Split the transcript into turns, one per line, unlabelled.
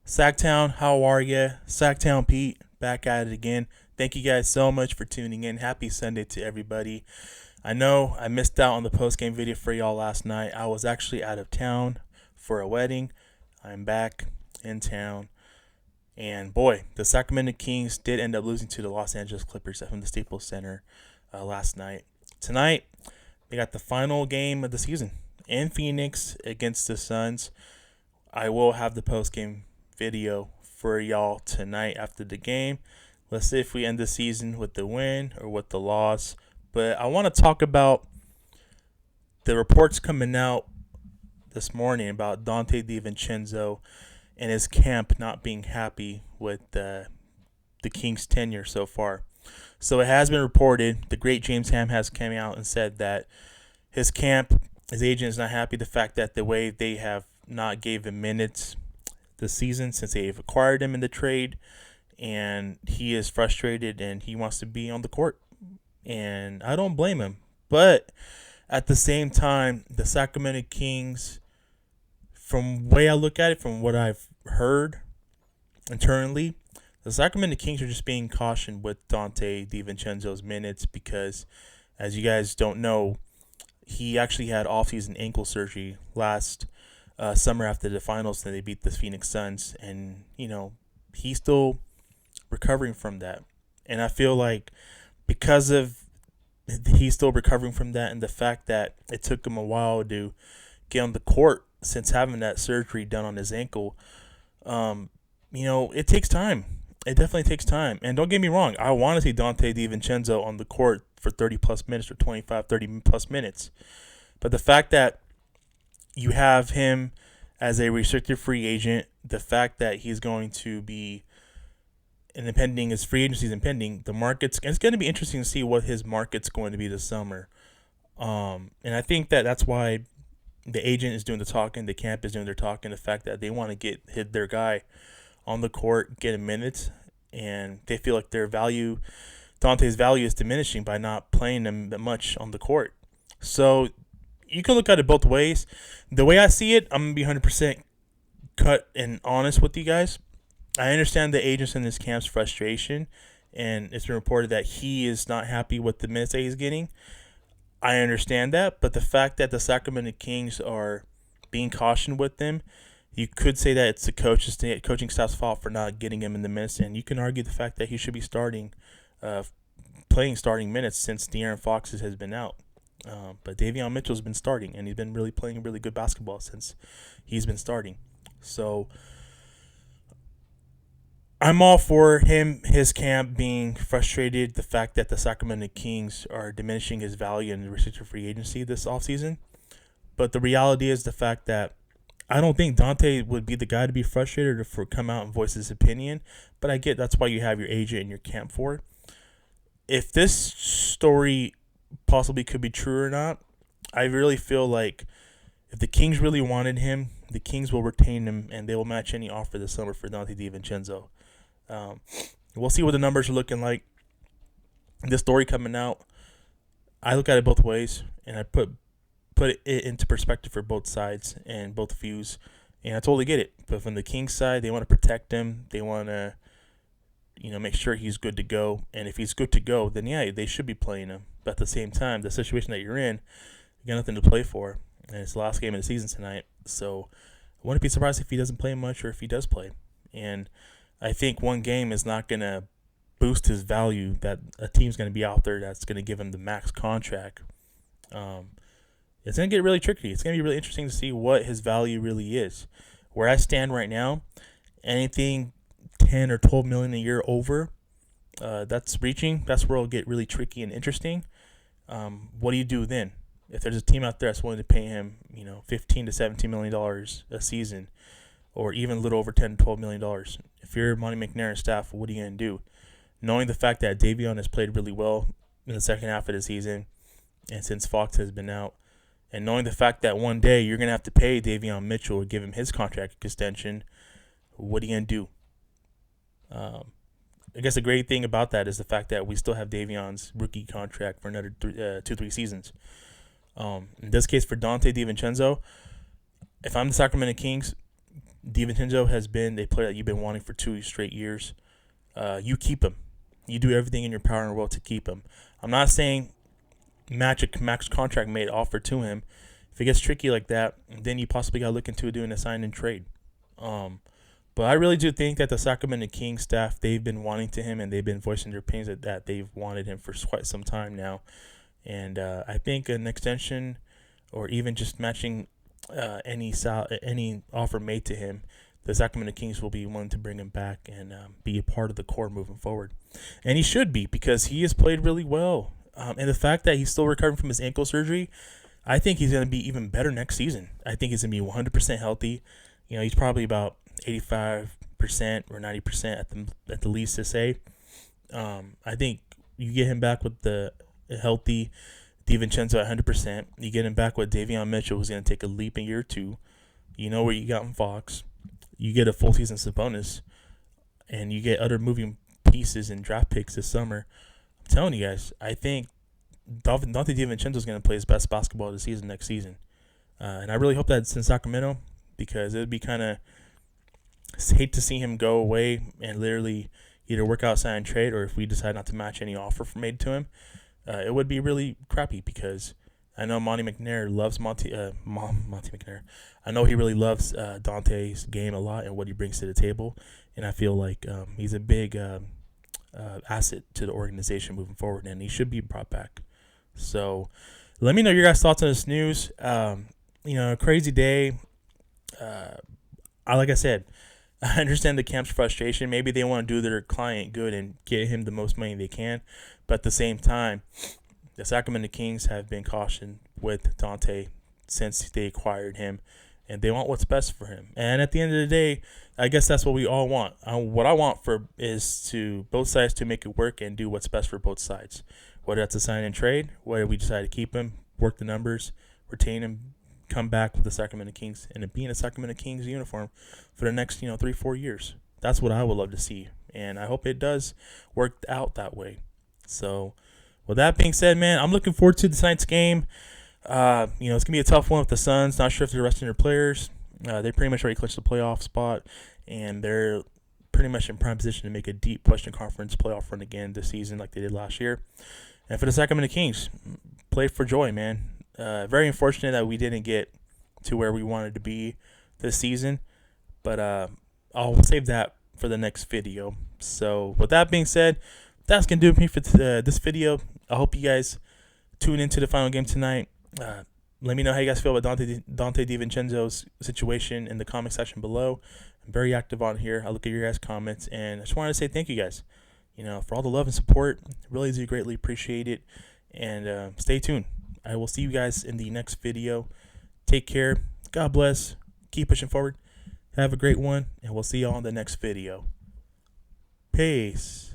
Sacktown, how are ya? Sacktown Pete, back at it again. Thank you guys so much for tuning in. Happy Sunday to everybody. I know I missed out on the post game video for y'all last night. I was actually out of town for a wedding. I'm back in town. And boy, the Sacramento Kings did end up losing to the Los Angeles Clippers from the Staples Center last night. Tonight, they got the final game of the season in Phoenix against the Suns. I will have the post game video for y'all tonight after the game. Let's see if we end the season with the win or with the loss. But I want to talk about the reports coming out this morning about Donte DiVincenzo and his camp not being happy with the Kings' tenure so far. So it has been reported, the great James Ham has come out and said that his camp, his agent is not happy the fact that the way they have not gave him minutes this season since they've acquired him in the trade, and he is frustrated and he wants to be on the court. And I don't blame him. But at the same time, the Sacramento Kings, from the way I look at it, from what I've heard internally, the Sacramento Kings are just being cautioned with Donte DiVincenzo's minutes because, as you guys don't know, he actually had offseason ankle surgery last summer after the finals that they beat the Phoenix Suns, and he's still recovering from that. And I feel like because of he's still recovering from that, and the fact that it took him a while to get on the court since having that surgery done on his ankle, it takes time. It definitely takes time. And don't get me wrong, I want to see Donte DiVincenzo on the court for 30 plus minutes or 25, 30 plus minutes. But the fact that you have him as a restricted free agent, the fact that he's going to be impending, his free agency is impending, it's going to be interesting to see what his market's going to be this summer. And I think that's why the agent is doing the talking, the camp is doing their talking, the fact that they want to get their guy on the court, get him minutes, and they feel like Donte's value is diminishing by not playing him that much on the court. So you can look at it both ways. The way I see it, I'm going to be 100% cut and honest with you guys. I understand the agents in this camp's frustration, and it's been reported that he is not happy with the minutes that he's getting. I understand that, but the fact that the Sacramento Kings are being cautioned with them, you could say that it's the coaching staff's fault for not getting him in the minutes, and you can argue the fact that he should be playing starting minutes since De'Aaron Fox has been out. But Davion Mitchell's been starting, and he's been really playing really good basketball since he's been starting. So I'm all for his camp being frustrated, the fact that the Sacramento Kings are diminishing his value in the restricted free agency this offseason. But the reality is the fact that I don't think Donte would be the guy to be frustrated or for come out and voice his opinion. But I get that's why you have your agent and your camp for. If this story possibly could be true or not, I really feel like if the Kings really wanted him, the Kings will retain him and they will match any offer this summer for Donte DiVincenzo. We'll see what the numbers are looking like. This story coming out, I look at it both ways, and I put it into perspective for both sides and both views, and I totally get it. But from the Kings side, they want to protect him. They want to, make sure he's good to go. And if he's good to go, then yeah, they should be playing him. But at the same time, the situation that you're in, you got nothing to play for, and it's the last game of the season tonight. So I wouldn't be surprised if he doesn't play much or if he does play. And I think one game is not going to boost his value, that a team's going to be out there that's going to give him the max contract. It's going to get really tricky. It's going to be really interesting to see what his value really is. Where I stand right now, anything 10 or 12 million a year over, that's reaching. That's where it'll get really tricky and interesting. What do you do then? If there's a team out there that's willing to pay him, $15 to $17 million a season, or even a little over $10 to $12 million. If you're Monty McNair's staff, what are you going to do? Knowing the fact that Davion has played really well in the second half of the season, and since Fox has been out, and knowing the fact that one day you're going to have to pay Davion Mitchell or give him his contract extension, what are you going to do? I guess the great thing about that is the fact that we still have Davion's rookie contract for another 2-3 seasons. In this case, for Donte DiVincenzo, if I'm the Sacramento Kings, DiVincenzo has been a player that you've been wanting for 2 straight years. You keep him. You do everything in your power in the world to keep him. I'm not saying match a max contract made offer to him. If it gets tricky like that, then you possibly got to look into doing a sign and trade. But I really do think that the Sacramento Kings staff, they've been wanting to him, and they've been voicing their opinions that they've wanted him for quite some time now. And I think an extension or even just matching any offer made to him, the Sacramento Kings will be willing to bring him back and be a part of the core moving forward. And he should be, because he has played really well. And the fact that he's still recovering from his ankle surgery, I think he's going to be even better next season. I think he's going to be 100% healthy. He's probably about 85% or 90% at the least to say. I think you get him back with the healthy DiVincenzo at 100%. You get him back with Davion Mitchell, who's going to take a leap in year 2. You know what you got in Fox. You get a full season bonus, and you get other moving pieces and draft picks this summer. I'm telling you guys, I think Donte DiVincenzo is going to play his best basketball of the season next season. And I really hope that's in Sacramento, because it would be kind of hate to see him go away and literally either work out, sign, and trade, or if we decide not to match any offer made to him, it would be really crappy, because I know Monty McNair loves Monty McNair. I know he really loves Donte's game a lot and what he brings to the table, and I feel like he's a big asset to the organization moving forward, and he should be brought back. So let me know your guys' thoughts on this news. A crazy day. Like I said, I understand the camp's frustration. Maybe they want to do their client good and get him the most money they can. But at the same time, the Sacramento Kings have been cautioned with Donte since they acquired him, and they want what's best for him. And at the end of the day, I guess that's what we all want. What I want is to both sides to make it work and do what's best for both sides. Whether that's a sign and trade, whether we decide to keep him, work the numbers, retain him, come back with the Sacramento Kings, and be in a Sacramento Kings uniform for the next 3-4 years. That's what I would love to see, and I hope it does work out that way. So with that being said, man, I'm looking forward to tonight's game. It's gonna be a tough one with the Suns. Not sure if they're resting their players. They pretty much already clinched the playoff spot, and they're pretty much in prime position to make a deep Western Conference playoff run again this season, like they did last year. And for the Sacramento Kings, play for joy, man. Very unfortunate that we didn't get to where we wanted to be this season, but I'll save that for the next video. So with that being said, that's going to do it for me for this video. I hope you guys tune into the final game tonight. Let me know how you guys feel about Donte DiVincenzo's situation in the comment section below. I'm very active on here. I look at your guys' comments, and I just wanted to say thank you guys, for all the love and support. Really do greatly appreciate it, and stay tuned. I will see you guys in the next video. Take care. God bless. Keep pushing forward. Have a great one, and we'll see y'all in the next video. Peace.